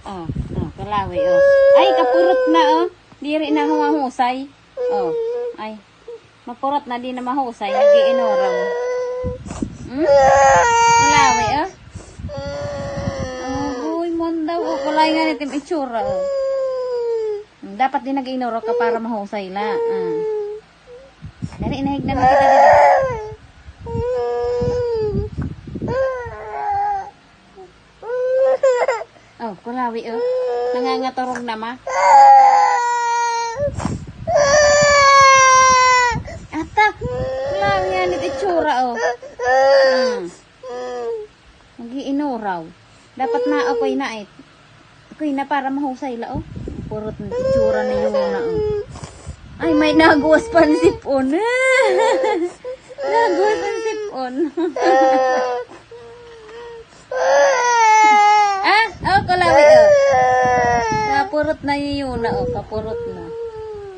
Oh, oh, kalawi, oh. Ay, kapurot na, oh. Di rin na humahusay. Oh, ay. Mapurot na, di na mahusay. Nag-iinoraw. Hmm? Kalawi, oh. Oh, uy, mondaw. Oh, kulay nga nitim itsura, oh. Dapat din nag-iinoraw ka para mahusay la. Dari, inahig na kita dito. Oh, kulawi, oh. Nangangatorog na, ma. Ata, kulawi yan ito itsura, oh. Mag-iinuraw. Dapat na ako'y na, eh. Ako'y na para mahusay la, oh. Purot na itsura na yun na, oh. Ay, may nagawas pa ng sipon. Nagawas ang sipon. Oh, kulawi, oh. Kapurot na yun na, oh. Kapurot na.